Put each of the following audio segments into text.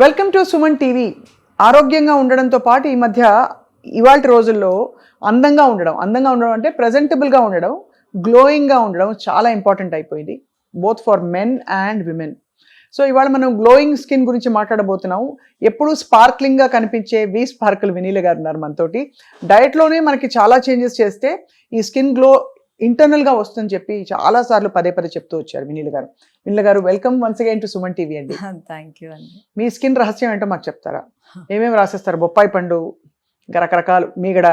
Welcome to Suman TV. ఆరోగ్యంగా ఉండడంతో పాటు ఈ మధ్య ఇవాల్టి రోజుల్లో అందంగా ఉండడం అంటే ప్రజెంటబుల్గా ఉండడం, గ్లోయింగ్గా ఉండడం చాలా ఇంపార్టెంట్ అయిపోయింది, both for men and women. So ఇవాళ మనం గ్లోయింగ్ స్కిన్ గురించి మాట్లాడబోతున్నాం. ఎప్పుడు స్పార్క్లింగ్గా కనిపించే వి స్పార్కిల్ వినీల గారు ఉన్నారు మనతోటి. డయట్లోనే మనకి చాలా చేంజెస్ చేస్తే ఈ స్కిన్ గ్లో ఇంటర్నల్గా వస్తుందని చెప్పి చాలాసార్లు పదే చెప్తూ వచ్చారు వినీల గారు. వినీల గారు, welcome once again to Suman TV అండి. థ్యాంక్ యూ అండి. మీ స్కిన్ రహస్యం ఏంటో మాకు చెప్తారా? ఏమేమి రాసేస్తారు? బొప్పాయి పండు, ఇంకా రకరకాలు, మీగడ.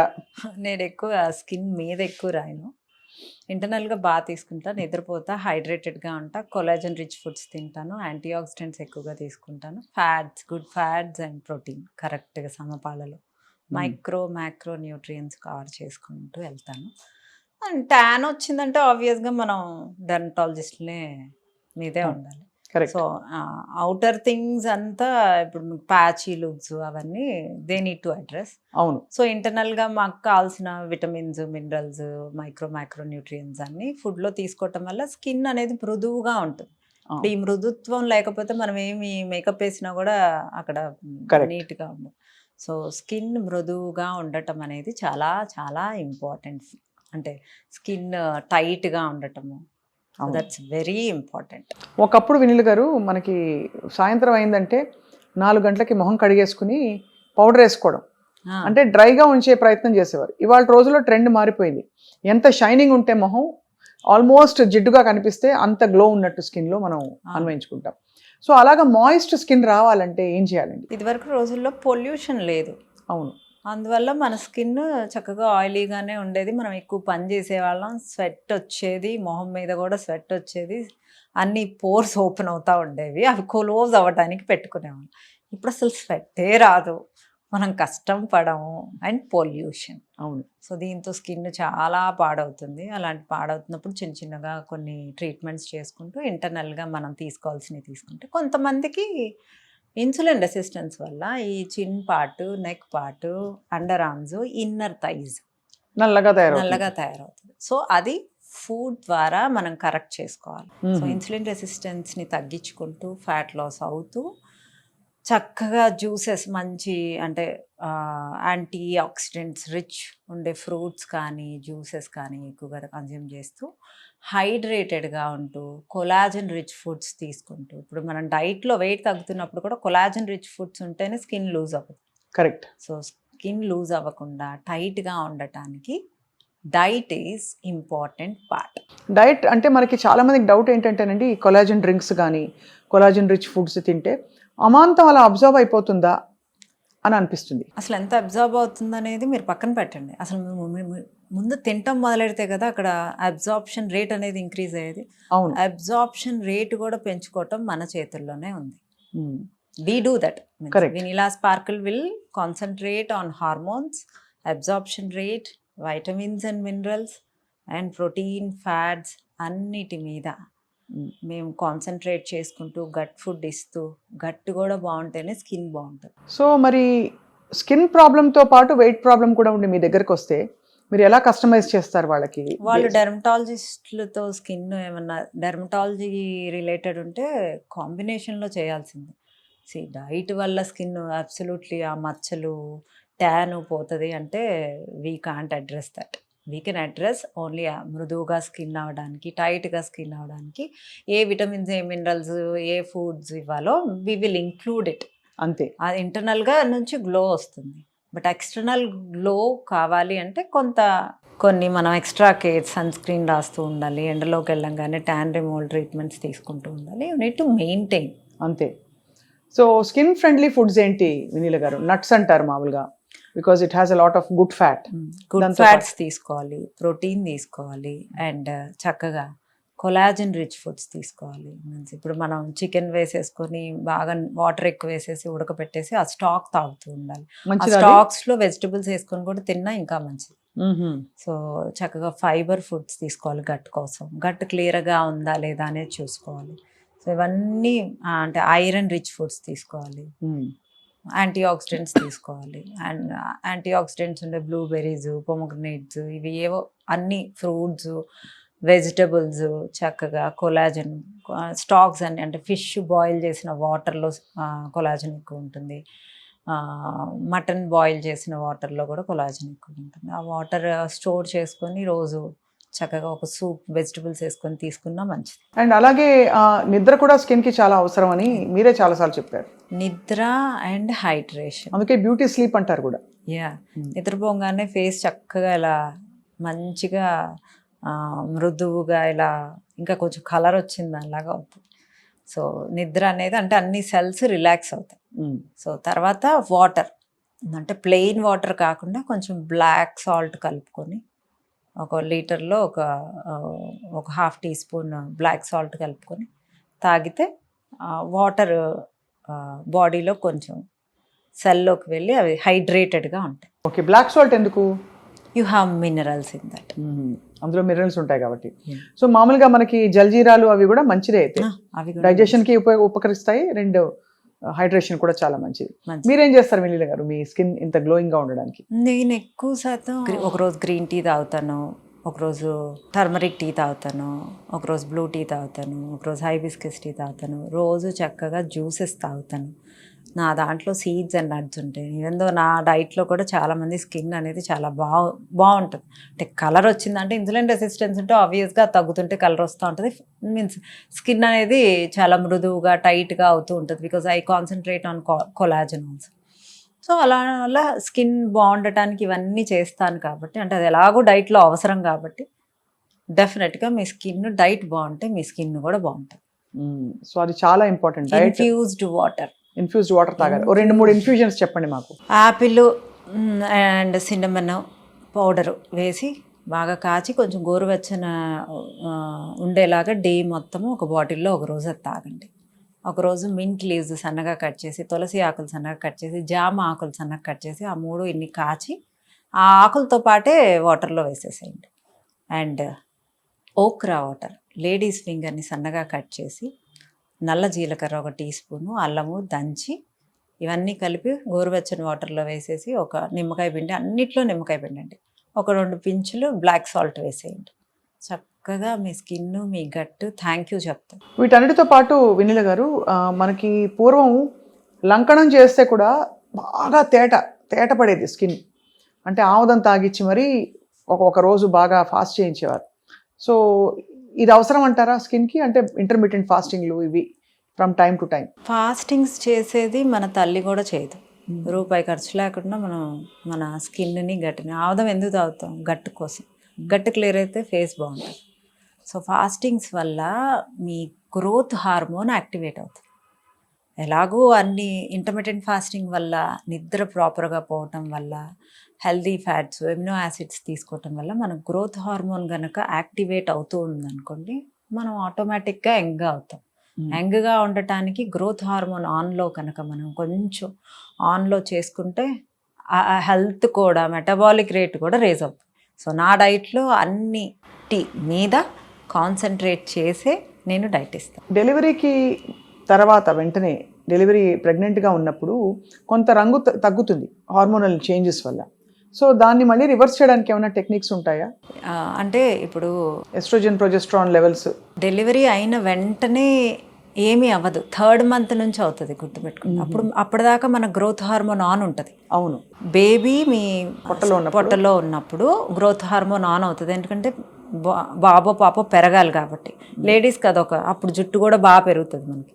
నేను ఎక్కువ స్కిన్ మీద ఎక్కువ రాయను. ఇంటర్నల్గా బాగా తీసుకుంటాను, నిద్రపోతా, హైడ్రేటెడ్గా ఉంటా, కొలాజన్ రిచ్ ఫుడ్స్ తింటాను, యాంటీ ఆక్సిడెంట్స్ ఎక్కువగా తీసుకుంటాను, fats, good fats and protein కరెక్ట్గా సమపాలలో, మ్యాక్రో న్యూట్రియన్స్ కవర్ చేసుకుంటూ వెళ్తాను. అండ్ ట్యాన్ వచ్చిందంటే ఆబ్వియస్గా మనం డెర్మటాలజిస్ట్లే మీదే ఉండాలి. సో అవుటర్ థింగ్స్ అంతా ఇప్పుడు ప్యాచీ లుక్స్ అవన్నీ దే నీడ్ టు అడ్రస్. అవును. సో ఇంటర్నల్గా మాకు కావాల్సిన విటమిన్స్, మినరల్స్, మైక్రో న్యూట్రియన్స్ అన్ని ఫుడ్లో తీసుకోవటం వల్ల స్కిన్ అనేది మృదువుగా ఉంటుంది. ఇప్పుడు ఈ మృదుత్వం లేకపోతే మనం ఏమి మేకప్ వేసినా కూడా అక్కడ నీట్గా ఉండదు. సో స్కిన్ మృదువుగా ఉండటం అనేది చాలా చాలా ఇంపార్టెంట్. అంటే స్కిన్ టైట్గా ఉండటము, దట్స్ వెరీ ఇంపార్టెంట్. ఒకప్పుడు వినీల్ గారు మనకి సాయంత్రం అయిందంటే 4 గంటలకి మొహం కడిగేసుకుని పౌడర్ వేసుకోవడం, అంటే డ్రైగా ఉంచే ప్రయత్నం చేసేవారు. ఇవాళ రోజుల్లో ట్రెండ్ మారిపోయింది. ఎంత షైనింగ్ ఉంటే మొహం ఆల్మోస్ట్ జిడ్డుగా కనిపిస్తే అంత గ్లో ఉన్నట్టు స్కిన్లో మనం అన్వయించుకుంటాం. సో అలాగా మాయిస్ట్ స్కిన్ రావాలంటే ఏం చేయాలండి? ఇదివరకు రోజుల్లో పొల్యూషన్ లేదు. అవును. అందువల్ల మన స్కిన్ చక్కగా ఆయిలీగానే ఉండేది. మనం ఎక్కువ పని చేసేవాళ్ళం, స్వెట్ వచ్చేది, మొహం మీద కూడా స్వెట్ వచ్చేది, అన్ని పోర్స్ ఓపెన్ అవుతూ ఉండేవి, అవి క్లోజ్ అవ్వడానికి పెట్టుకునేవాళ్ళం. ఇప్పుడు అసలు స్వెట్టే రాదు, మనం కష్టం పడము, అండ్ పొల్యూషన్. అవును. సో దీంతో స్కిన్ చాలా పాడవుతుంది. అలాంటి పాడవుతున్నప్పుడు చిన్నగా కొన్ని ట్రీట్మెంట్స్ చేసుకుంటూ ఇంటర్నల్గా మనం తీసుకోవాల్సినవి తీసుకుంటే, కొంతమందికి ఇన్సులిన్ రెసిస్టెన్స్ వల్ల ఈ చిన్ part, neck part, under arms, inner thighs నల్లగా తయారవుతుంది. సో అది ఫుడ్ ద్వారా మనం కరెక్ట్ చేసుకోవాలి. సో ఇన్సులిన్ రెసిస్టెన్స్ని తగ్గించుకుంటూ ఫ్యాట్ లాస్ అవుతూ చక్కగా జ్యూసెస్, మంచి అంటే యాంటీ ఆక్సిడెంట్స్ రిచ్ ఉండే ఫ్రూట్స్ కానీ జ్యూసెస్ కానీ ఎక్కువగా కన్జ్యూమ్ చేస్తూ హైడ్రేటెడ్గా ఉంటూ కొలాజన్ రిచ్ ఫుడ్స్ తీసుకుంటూ, ఇప్పుడు మనం డైట్లో వెయిట్ తగ్గుతున్నప్పుడు కూడా కొలాజన్ రిచ్ ఫుడ్స్ ఉంటేనే స్కిన్ లూజ్ అవ్వదు. కరెక్ట్. సో స్కిన్ లూజ్ అవ్వకుండా టైట్గా ఉండటానికి diet is important part. Diet అంటే మనకి చాలామందికి డౌట్ ఏంటంటేనండి, కొలాజన్ డ్రింక్స్ కానీ కొలాజన్ రిచ్ ఫుడ్స్ తింటే అమాంతం అలా అబ్జర్వ్ అయిపోతుందా అని అనిపిస్తుంది. అసలు ఎంత అబ్జర్వ్ అవుతుంది అనేది మీరు పక్కన పెట్టండి. అసలు ముందు తింటాం మొదలెడితే కదా అక్కడ అబ్జార్ప్షన్ రేట్ అనేది ఇంక్రీజ్ అయ్యేది. అవును. అబ్జార్ప్షన్ రేట్ కూడా పెంచుకోవటం మన చేతుల్లోనే ఉంది. We do that. Correct. Vanilla Sparkle will concentrate on hormones, absorption rate, vitamins and minerals, and protein, fats అన్నిటి మీద మేము కాన్సన్ట్రేట్ చేసుకుంటూ గట్ ఫుడ్ ఇస్తూ, గట్ కూడా బాగుంటేనే స్కిన్ బాగుంటుంది. సో మరి స్కిన్ ప్రాబ్లంతో పాటు వెయిట్ ప్రాబ్లం కూడా ఉండి మీ దగ్గరకు వస్తే మీరు ఎలా కస్టమైజ్ చేస్తారు వాళ్ళకి? వాళ్ళు డెర్మటాలజిస్టులతో స్కిన్ ఏమన్నా డెర్మటాలజీ రిలేటెడ్ ఉంటే కాంబినేషన్లో చేయాల్సింది. డైట్ వల్ల స్కిన్ అబ్సల్యూట్లీ ఆ మచ్చలు, ట్యాన్ పోతుంది అంటే we can't address that. We can address only మృదువుగా స్కిన్ అవ్వడానికి, టైట్గా స్కిన్ అవ్వడానికి ఏ విటమిన్స్, ఏ మినరల్స్, ఏ ఫుడ్స్ ఇవ్వాలో వీ విల్ ఇంక్లూడ్ ఇట్. అంతే. అది ఇంటర్నల్గా నుంచి గ్లో వస్తుంది. బట్ ఎక్స్టర్నల్ గ్లో కావాలి అంటే కొన్ని మనం ఎక్స్ట్రా కేర్, సన్ స్క్రీన్ రాస్తూ ఉండాలి, ఎండలోకి వెళ్ళంగానే ట్యాన్ రిమూవల్ ట్రీట్మెంట్స్ తీసుకుంటూ ఉండాలి. You need to maintain. అంతే. సో స్కిన్ ఫ్రెండ్లీ ఫుడ్స్ ఏంటి వినీల గారు? నట్స్ అంటారు మామూలుగా, because it has a lot of good fat. Good fats తీసుకోవాలి, ప్రోటీన్ తీసుకోవాలి, అండ్ చక్కగా కొలాజన్ రిచ్ ఫుడ్స్ తీసుకోవాలి. ఇప్పుడు మనం చికెన్ వేసేసుకొని బాగా వాటర్ ఎక్కువ వేసేసి ఉడకపెట్టేసి ఆ స్టాక్ తాగుతూ ఉండాలి. ఆ స్టాక్స్లో వెజిటబుల్స్ వేసుకొని కూడా తిన్నా ఇంకా మంచిది. సో చక్కగా ఫైబర్ ఫుడ్స్ తీసుకోవాలి గట్ కోసం. గట్ క్లియర్గా ఉందా లేదా అనేది చూసుకోవాలి. సో ఇవన్నీ అంటే ఐరన్ రిచ్ ఫుడ్స్ తీసుకోవాలి, యాంటీ ఆక్సిడెంట్స్ తీసుకోవాలి. అండ్ యాంటీ ఆక్సిడెంట్స్ ఉండే బ్లూబెర్రీస్, పొమోగ్రనేట్స్, ఇవి ఏవో అన్ని ఫ్రూట్స్, వెజిటబుల్స్ చక్కగా కొలాజన్ స్టాక్స్ అని అంటే ఫిష్ బాయిల్ చేసిన వాటర్లో కొలాజన్ ఎక్కువ ఉంటుంది, మటన్ బాయిల్ చేసిన వాటర్లో కూడా కొలాజన్ ఎక్కువ ఉంటుంది. ఆ వాటర్ స్టోర్ చేసుకొని రోజు చక్కగా ఒక సూప్ వెజిటబుల్స్ వేసుకొని తీసుకున్నా మంచిది. అండ్ అలాగే నిద్ర కూడా స్కిన్కి చాలా అవసరం అని మీరే చాలాసార్లు చెప్పారు. నిద్ర అండ్ హైడ్రేషన్, అందుకే బ్యూటీ స్లీప్ అంటారు కూడా. యా, నిద్రపోగానే ఫేస్ చక్కగా ఇలా మంచిగా మృదువుగా ఇలా ఇంకా కొంచెం కలర్ వచ్చింది అలాగా అవుతుంది. సో నిద్ర అనేది అంటే అన్ని సెల్స్ రిలాక్స్ అవుతాయి. సో తర్వాత వాటర్ అంటే ప్లెయిన్ వాటర్ కాకుండా కొంచెం బ్లాక్ సాల్ట్ కలుపుకొని ఒక లీటర్లో ఒక half teaspoon black salt కలుపుకొని తాగితే వాటర్ బాడీలో కొంచెం సెల్లోకి వెళ్ళి అవి హైడ్రేటెడ్గా ఉంటాయి. ఓకే, బ్లాక్ సాల్ట్ ఎందుకు? You have minerals in that. అందులో మినరల్స్ ఉంటాయి కాబట్టి. సో మామూలుగా మనకి జల్జీరాలు అవి కూడా మంచిదే అయితే, అవి డైజెషన్కి ఉపకరిస్తాయి, రెండు హైడ్రేషన్ కూడా చాలా మంచిది. మీరేం చేస్తారు వెన్నెల గారు మీ స్కిన్ ఇంత గ్లోయింగ్గా ఉండడానికి? నేను ఎక్కువ శాతం ఒకరోజు గ్రీన్ టీ తాగుతాను, ఒకరోజు టర్మరిక్ టీ తాగుతాను, ఒకరోజు బ్లూ టీ తాగుతాను, ఒకరోజు హైబిస్కస్ టీ తాగుతాను, రోజు చక్కగా జ్యూసెస్ తాగుతాను. నా దాంట్లో సీడ్స్ అండ్ నట్స్ ఉంటాయి. ఈవెన్ దో నా డైట్లో కూడా చాలామంది స్కిన్ అనేది చాలా బాగుంటుంది. అంటే కలర్ వచ్చిందంటే ఇన్సులిన్ రెసిస్టెన్స్ ఉంటే ఆబ్వియస్గా తగ్గుతుంటే కలర్ వస్తూ ఉంటుంది. మీన్స్ స్కిన్ అనేది చాలా మృదువుగా టైట్గా అవుతూ ఉంటుంది. Because I concentrate on collagen also. So అలా స్కిన్ బాగుండటానికి ఇవన్నీ చేస్తాను కాబట్టి, అంటే అది ఎలాగో డైట్లో అవసరం కాబట్టి డెఫినెట్గా మీ స్కిన్ డైట్ బాగుంటే మీ స్కిన్ కూడా బాగుంటుంది. సో అది చాలా ఇంపార్టెంట్. ఇన్ఫ్యూజ్డ్ వాటర్ తాగాలి. 2-3 ఇన్ఫ్యూజన్స్ చెప్పండి మాకు. యాపిల్ అండ్ సిన్నమన్ పౌడర్ వేసి బాగా కాచి కొంచెం గోరువెచ్చన ఉండేలాగా డే మొత్తము ఒక బాటిల్లో ఒక రోజు అది తాగండి. ఒకరోజు మింట్ లీవ్స్ సన్నగా కట్ చేసి, తులసి ఆకులు సన్నగా కట్ చేసి, జామ ఆకులు సన్నగా కట్ చేసి, ఆ 3 ఇన్ని కాచి ఆ ఆకులతో పాటే వాటర్లో వేసేసేయండి. అండ్ ఓక్రా వాటర్, లేడీస్ ఫింగర్ని సన్నగా కట్ చేసి, నల్ల జీలకర్ర 1 టీ స్పూను, అల్లము దంచి ఇవన్నీ కలిపి గోరువెచ్చని వాటర్లో వేసేసి ఒక నిమ్మకాయ పిండి, అన్నిట్లో నిమ్మకాయ పిండి అండి, ఒక 2 పించులు బ్లాక్ సాల్ట్ వేసేయండి. చక్కగా మీ స్కిన్ మీ గట్టు థ్యాంక్ యూ చెప్తాం. వీటన్నిటితో పాటు వెన్నెల గారు మనకి పూర్వం లంకణం చేస్తే కూడా బాగా తేట పడేది స్కిన్. అంటే ఆముదం తాగిచ్చి మరీ ఒక రోజు బాగా ఫాస్ట్ చేయించేవారు. సో ఇది అవసరం అంటారా స్కిన్కి? అంటే ఇంటర్మీడియట్ ఫాస్టింగ్లు ఇవి from time to time. Fastings చేసేది మన తల్లి కూడా చేయదు. రూపాయి ఖర్చు లేకుండా మనం మన స్కిన్ని గట్టిని ఆముదం ఎందుకు తాగుతాం? గట్టు కోసం. గట్టు క్లియర్ అయితే ఫేస్ బాగుంటుంది. సో ఫాస్టింగ్స్ వల్ల మీ గ్రోత్ హార్మోన్ యాక్టివేట్ అవుతుంది. ఎలాగో అన్ని ఇంటర్మీడియట్ ఫాస్టింగ్ వల్ల నిద్ర ప్రాపర్గా పోవటం వల్ల, హెల్దీ ఫ్యాట్స్, ఎమినో యాసిడ్స్ తీసుకోవటం వల్ల మన గ్రోత్ హార్మోన్ కనుక యాక్టివేట్ అవుతూ ఉందనుకోండి, మనం ఆటోమేటిక్గా యంగ్గా అవుతాం. యంగ్గా ఉండటానికి గ్రోత్ హార్మోన్ ఆన్లో కనుక మనం కొంచెం ఆన్లో చేసుకుంటే ఆ హెల్త్ కూడా, మెటబాలిక్ రేట్ కూడా రేజ్ అవుతుంది. సో నా డైట్లో అన్నిటి మీద కాన్సన్ట్రేట్ చేసే నేను డైట్ ఇస్తాను. డెలివరీకి తర్వాత వెంటనే డెలివరీ ప్రెగ్నెంట్గా ఉన్నప్పుడు కొంత రంగు తగ్గుతుంది హార్మోనల్ చేంజెస్ వల్ల. సో దాన్ని మళ్ళీ రివర్స్ చేయడానికి ఏమైనా టెక్నిక్స్ ఉంటాయా? అంటే ఇప్పుడు ఎస్ట్రోజన్ ప్రొజెస్ట్రాన్ లెవెల్స్ డెలివరీ అయిన వెంటనే ఏమీ అవ్వదు. 3rd month నుంచి అవుతుంది, గుర్తుపెట్టుకోండి. అప్పటిదాకా మన గ్రోత్ హార్మోన్ ఆన్ ఉంటుంది. అవును, బేబీ మీ పొట్టలో ఉన్నప్పుడు గ్రోత్ హార్మోన్ ఆన్ అవుతుంది. ఎందుకంటే బాబో పాపో పెరగాలి కాబట్టి. లేడీస్కి అదొక, అప్పుడు జుట్టు కూడా బాగా పెరుగుతుంది మనకి.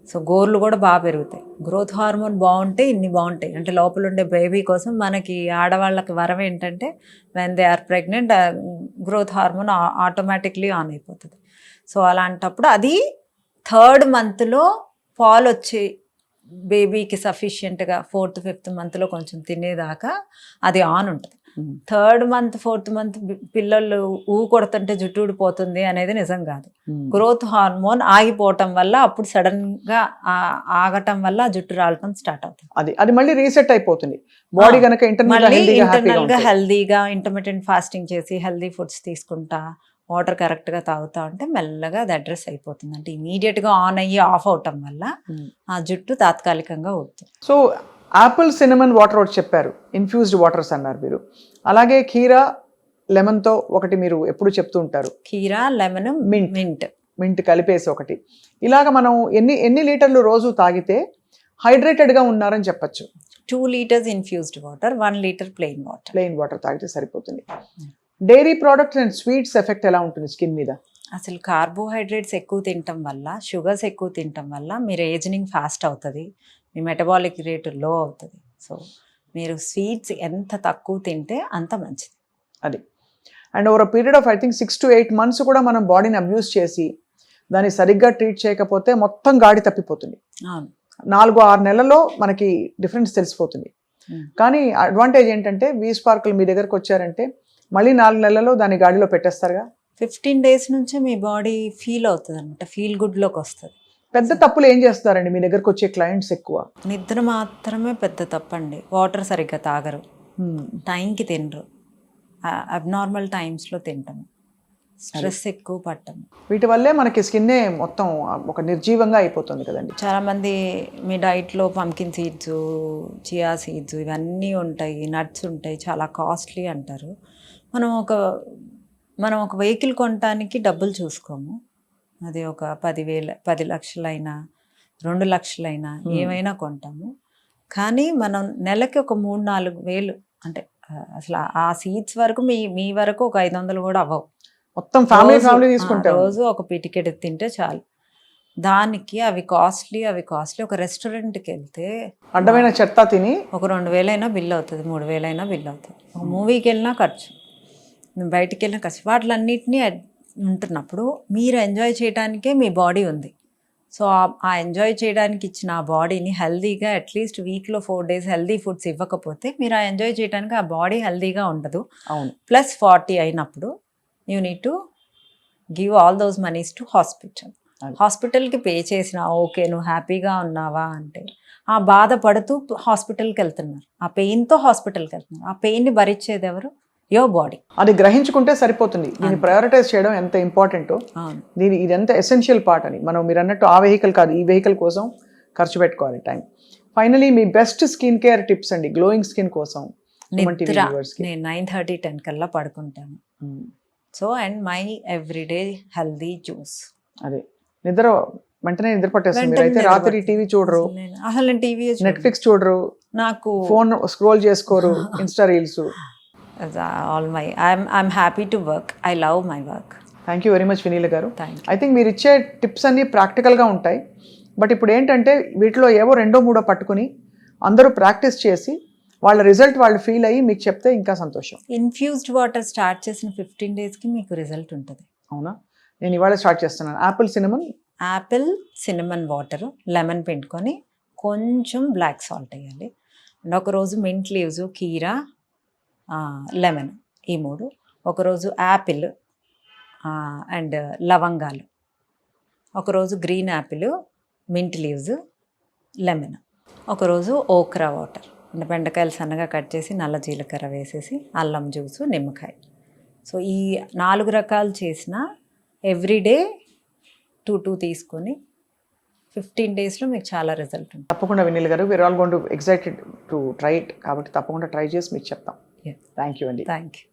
సో గోర్లు కూడా బాగా పెరుగుతాయి. గ్రోత్ హార్మోన్ బాగుంటే ఇన్ని బాగుంటాయి. అంటే లోపల ఉండే బేబీ కోసం మనకి ఆడవాళ్ళకి వరం ఏంటంటే when they are pregnant growth hormone automatically on అయిపోతుంది. సో అలాంటప్పుడు అది 3rd monthలో పాలు వచ్చి బేబీకి సఫిషియెంట్గా 4th 5th monthలో కొంచెం తినేదాకా అది ఆన్ ఉంటుంది. 3rd month 4th month పిల్లలు కొడుతుంటే జుట్టు ఊడిపోతుంది అనేది నిజం కాదు. గ్రోత్ హార్మోన్ ఆగిపోవటం వల్ల అప్పుడు సడన్గా ఆగటం వల్ల జుట్టు రాలటం స్టార్ట్ అవుతుంది. అది మళ్ళీ రీసెట్ అయిపోతుంది బాడీ కనుక ఇంటర్నల్గా హెల్దీగా ఇంటర్మీడియట్ ఫాస్టింగ్ చేసి హెల్దీ ఫుడ్స్ తీసుకుంటా వాటర్ కరెక్ట్గా తాగుతా ఉంటే మెల్లగా అది అడ్రస్ అయిపోతుంది. అంటే ఇమీడియట్గా ఆన్ అయ్యి ఆఫ్ అవటం వల్ల ఆ జుట్టు తాత్కాలికంగా ఊడుతుంది. సో యాపిల్ సినమన్ వాటర్ ఒకటి చెప్పారు, ఇన్ఫ్యూజ్డ్ వాటర్స్ అన్నారు మీరు. అలాగే కీరా లెమన్తో ఒకటి మీరు ఎప్పుడు చెప్తూ ఉంటారు, కీరా, లెమన్, Mint. మింట్. మింట్ కలిపేసి ఒకటి. ఇలాగ మనం ఎన్ని లీటర్లు రోజు తాగితే హైడ్రేటెడ్గా ఉన్నారని చెప్పచ్చు? 2 liters infused water, 1 liter plain water. Plain water తాగితే సరిపోతుంది. Dairy products and sweets effect ఎలా ఉంటుంది స్కిన్ మీద? అసలు కార్బోహైడ్రేట్స్ ఎక్కువ తినటం వల్ల, షుగర్స్ ఎక్కువ తినటం వల్ల మీరు ఏజింగ్ ఫాస్ట్ అవుతుంది, మీ మెటబాలిక్ రేట్ లో అవుతుంది. సో మీరు స్వీట్స్ ఎంత తక్కువ తింటే అంత మంచిది. అది. And over period of I think 6 to 8 months కూడా మనం బాడీని అబ్యూస్ చేసి దాన్ని సరిగ్గా ట్రీట్ చేయకపోతే మొత్తం గాడి తప్పిపోతుంది. అవును. 4-6 నెలల్లో మనకి డిఫరెన్స్ తెలిసిపోతుంది. కానీ అడ్వాంటేజ్ ఏంటంటే స్పార్కులు మీ దగ్గరకు వచ్చారంటే మళ్ళీ 4 నెలల్లో దాన్ని గాడిలో పెట్టేస్తారుగా. 15 days నుంచే మీ బాడీ ఫీల్ అవుతుంది అనమాట, ఫీల్ గుడ్లోకి వస్తుంది. పెద్ద తప్పులు ఏం చేస్తారండి మీ దగ్గరకు వచ్చే క్లయింట్స్ ఎక్కువ? నిద్ర మాత్రమే పెద్ద తప్పండి. వాటర్ సరిగ్గా తాగరు, టైంకి తినరు, అబ్నార్మల్ టైమ్స్లో తింటాము, స్ట్రెస్ ఎక్కువ పట్టము. వీటి వల్లే మనకి స్కిన్నే మొత్తం ఒక నిర్జీవంగా అయిపోతుంది కదండి. చాలామంది మీ డైట్లో పంకిన్ సీడ్స్, చియా సీడ్స్ ఇవన్నీ ఉంటాయి, నట్స్ ఉంటాయి, చాలా కాస్ట్లీ అంటారు. మనం ఒక వెహికల్ కొనడానికి డబ్బులు చూసుకోము. అది ఒక 10 లక్షలైనా 2 లక్షలైనా ఏమైనా కొంటాము. కానీ మనం నెలకి ఒక 3-4 వేలు, అంటే అసలు ఆ సీడ్స్ వరకు మీ వరకు ఒక 500 కూడా అవ్వవు. మొత్తం ఫ్యామిలీ తీసుకుంటారు. రోజు ఒక పిటికెట్ తింటే చాలు. దానికి అవి కాస్ట్లీ. ఒక రెస్టారెంట్కి వెళ్తే అడ్డమైన చెత్త తిని ఒక 2,000 అయినా బిల్ అవుతుంది, 3,000 అయినా బిల్ అవుతుంది. ఒక మూవీకి వెళ్ళినా ఖర్చు, బయటికి వెళ్ళినా ఖర్చు. వాటిలన్నిటినీ ఉంటున్నప్పుడు మీరు ఎంజాయ్ చేయడానికే మీ బాడీ ఉంది. సో ఆ ఎంజాయ్ చేయడానికి ఇచ్చిన ఆ బాడీని హెల్దీగా అట్లీస్ట్ వీక్లో 4 days హెల్దీ ఫుడ్స్ ఇవ్వకపోతే మీరు ఆ ఎంజాయ్ చేయడానికి ఆ బాడీ హెల్దీగా ఉండదు. అవును. ప్లస్ 40 అయినప్పుడు you need to give all those monies to hospital. హాస్పిటల్కి పే చేసిన ఓకే నువ్వు హ్యాపీగా ఉన్నావా అంటే ఆ బాధపడుతూ హాస్పిటల్కి వెళ్తున్నారు, ఆ పెయిన్తో హాస్పిటల్కి వెళ్తున్నారు. ఆ పెయిన్ని భరించేది ఎవరు? Your body. అది గ్రహించుకుంటే సరిపోతుంది. దీన్ని ప్రయారిటైజ్ చేయడం ఎంత ఇంపార్టెంటో, ఇది ఎంత ఎసెన్షియల్ పార్ట్ అని. మీరు అన్నట్టు ఆ వెహికల్ కాదు, ఈ వెహికల్ కోసం ఖర్చు పెట్టుకోవాలి టైం. ఫైనలీ మీ బెస్ట్ స్కిన్ కేర్ టిప్స్ అండి గ్లోయింగ్ స్కిన్ కోసం. నేను 9:30, 10 కల్లా పడుకుంటాను. So and my everyday healthy juice. అదే నిద్ర వెంటనే నిద్ర పట్టేస్తుంది. మీరైతే రాత్రి టీవీ చూడరు, అసలు నేను టీవీ నెట్ఫ్లిక్స్ చూడరు, నాకు ఫోన్ స్క్రోల్ చేసుకోరు, Insta reels. All my I'm happy to work. I love my work. Thank you very much Vineela garu. I think మీరు ఇచ్చే టిప్స్ అన్నీ ప్రాక్టికల్గా ఉంటాయి. బట్ ఇప్పుడు ఏంటంటే వీటిలో ఏవో 2-3 పట్టుకుని అందరూ ప్రాక్టీస్ చేసి వాళ్ళ రిజల్ట్ వాళ్ళు ఫీల్ అయ్యి మీకు చెప్తే ఇంకా సంతోషం. ఇన్ఫ్యూజ్డ్ వాటర్ స్టార్ట్ చేసిన 15 daysకి మీకు రిజల్ట్ ఉంటుంది. అవునా? నేను ఇవాళ స్టార్ట్ చేస్తున్నాను. యాపిల్ సినమన్ వాటర్, లెమన్ పిండుకొని కొంచెం బ్లాక్ సాల్ట్ వేయాలి. అండ్ ఒకరోజు మింట్ లీవ్స్, కీరా, లెమన్, ఈ 3. ఒకరోజు యాపిల్ అండ్ లవంగాలు. ఒకరోజు green Apple, mint leaves, lemon. ఒకరోజు ఓక్రా వాటర్, అంటే బెండకాయలు సన్నగా కట్ చేసి నల్ల జీలకర్ర వేసేసి అల్లం జ్యూసు, నిమ్మకాయ. సో ఈ 4 రకాలు చేసిన ఎవ్రీడే 2 తీసుకొని 15 daysలో మీకు చాలా రిజల్ట్ ఉంటుంది. తప్పకుండా వినీల్ గారు, we are all going to excited to try it. కాబట్టి తప్పకుండా ట్రై చేసి మీకు చెప్తాం. థ్యాంక్ యూ అండి. Thank you.